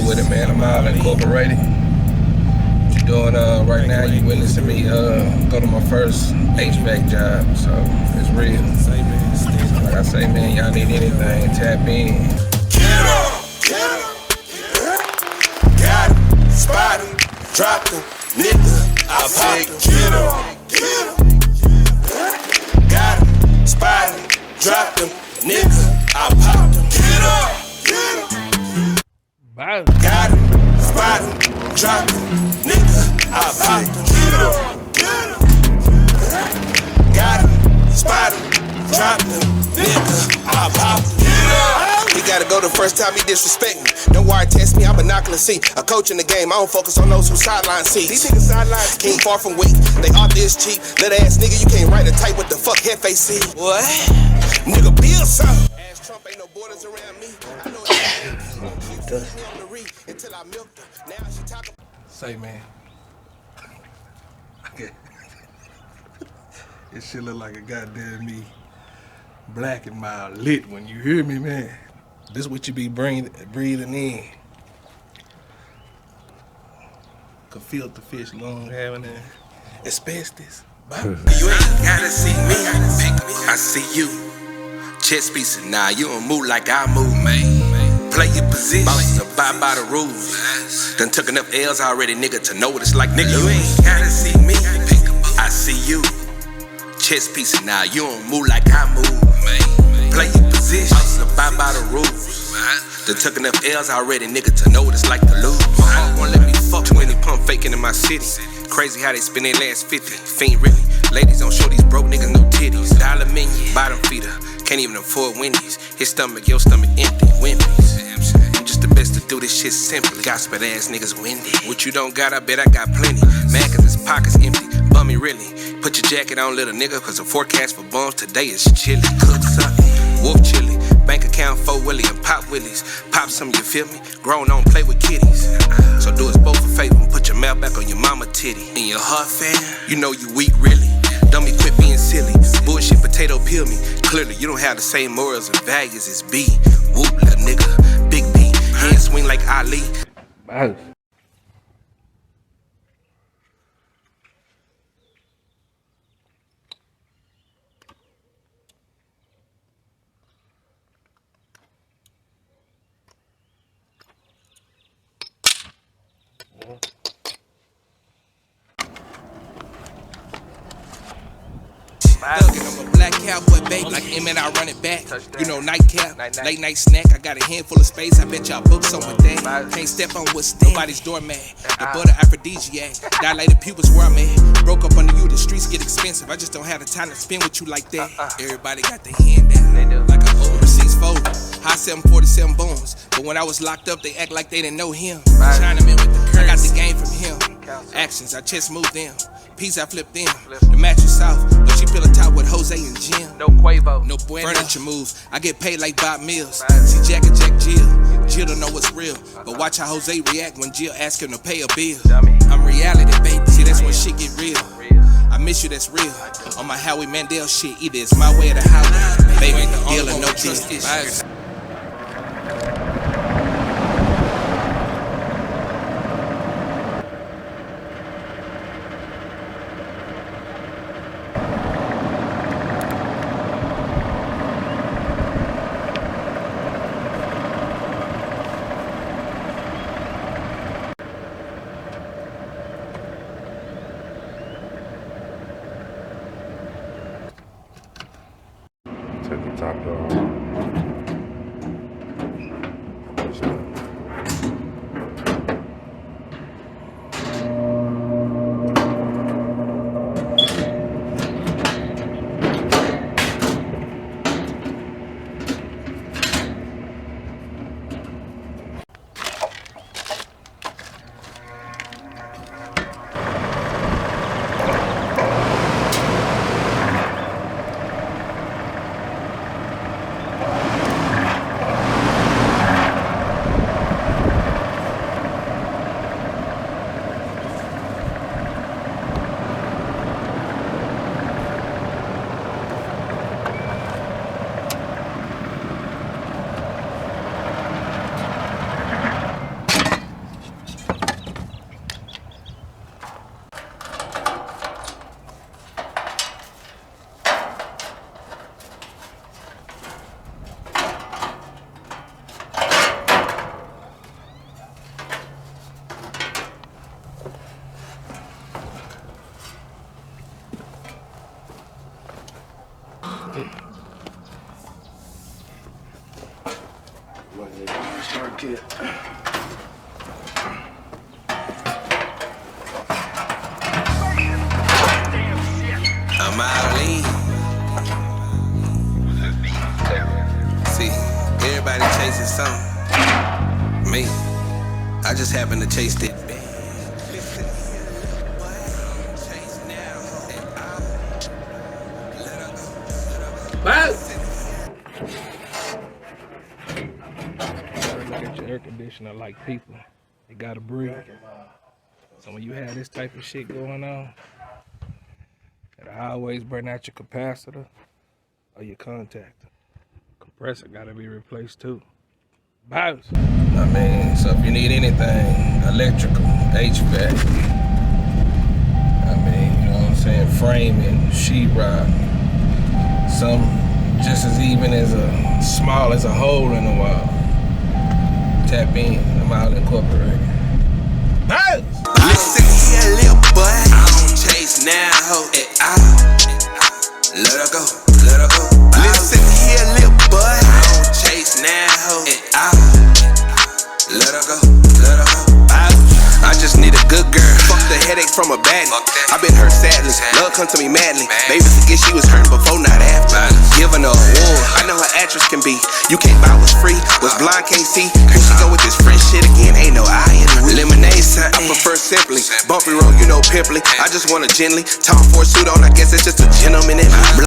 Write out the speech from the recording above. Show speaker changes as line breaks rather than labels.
with it, man. I'm all incorporated. What you doing right now? You witnessing me go to my first HVAC job, so it's real. Like I say, man, y'all need anything, tap in.
Get up, got him, spot him, dropped him, nigga, I popped him. Get him, got him, spot him, dropped him, nigga, I popped him. Get up. Got him, spot him, dropped him, nigga, I popped him. Got him, spot him, dropped him, nigga, I popped him. He gotta go the first time he disrespect me. Don't worry, test me, I'm binocular see. A coach in the game, I don't focus on those who sideline seats. These niggas sidelines came far from weak. They all this cheap. Little ass nigga, you can't write a type what the fuck FAC. What? Nigga, build something. Ass Trump ain't no borders around me. I know until I milked her. Now she talking.
Say, man. It shit look like a goddamn me black and mild lit when you hear me, man. This what you be breathing in. Could filter fish lung having asbestos.
You ain't gotta see me, I see you. Chest piece, nah, you don't move like I move, man. Play your position, bosses abide by the rules. Done took enough L's already, nigga, to know what it's like, nigga. You ain't gotta see me, I see you. Chest piece, nah, you don't move like I move, man. Play your position, bosses abide by the rules. Done took enough L's already, nigga, to know what it's like to lose. Won't let me fuck 20 pump faking in my city. Crazy how they spend their last 50. Fiend really. Ladies don't show these broke niggas no titties. Dollar menu, bottom feeder. Can't even afford Wendy's. His stomach, your stomach empty. Wendy's. I'm just the best to do this shit simply. Gospel ass niggas windy. What you don't got, I bet I got plenty. Mad cause his pockets empty. Bummy really. Put your jacket on, little nigga, cause the forecast for bums today is chilly. Cook something. Wolf chili. Bank account 4 Willie and Pop Willies. Pop some, you feel me? Grown on, play with kitties. So do us both a favor and put your mouth back on your mama titty. In your heart, fam, you know you weak, really. Dummy, quit being silly. Bullshit, potato, peel me. Clearly, you don't have the same morals and values as B. Whoop, little nigga. Big B. Hand swing like Ali.
Wow.
Thuggin', I'm a black cowboy, baby. Like M and I run it back. You know, nightcap, late night snack. I got a handful of space. I bet y'all book some with that. Can't step on what's nobody's doormat. The butter aphrodisiac. Dilated pupils where I'm at. Broke up under you, the streets get expensive. I just don't have the time to spend with you like that. Everybody got their hand down. Like an old receipts folded. High 747 bones. But when I was locked up, they act like they didn't know him. Chinaman with the currency. I got the game from him. Actions, I chest moved them. Peace, I flipped them. The mattress south, but she feel a top with Jose and Jim.
No Quavo,
no bueno. Furniture moves, I get paid like Bob Mills. See Jack and Jack Jill. Jill don't know what's real, but watch how Jose react when Jill ask him to pay a bill. I'm reality, baby. See, that's when shit get real. I miss you, that's real. On my Howie Mandel shit, either it's my way or the highway. Baby, deal or no trust issues.
Take the top off.
Start kit.
I'm out in. See, everybody chasing something. Me, I just happen to chase it.
Look at your air conditioner like people. They gotta breathe. So when you have this type of shit going on, it'll always burn out your capacitor or your contactor. Compressor gotta be replaced too. Bounce. I mean, so if you need anything, electrical, HVAC, I mean, you know what I'm saying, framing, sheetrock, some just as even as small as a hole in the wall. Tap in, I'm out incorporated. Bounce.
Listen here, little boy. I don't chase now, ho. Let her go, let her go. Listen here, little boy. I don't chase now, ho. Let her go, let her go. I just need a good girl. Fuck the headache from a baddie. I've been hurt sadly. Love come to me madly. Baby forget she was hurting before, not after. Giving her a award. I know her actress can be. You can't buy what's free. What's blind can't see. Here she go with this French shit again. Ain't no I in the lemonade sign. I prefer simply. Bumpy road, you know pimply. I just want a gently. Tom Ford suit on. I guess it's just a gentleman in me.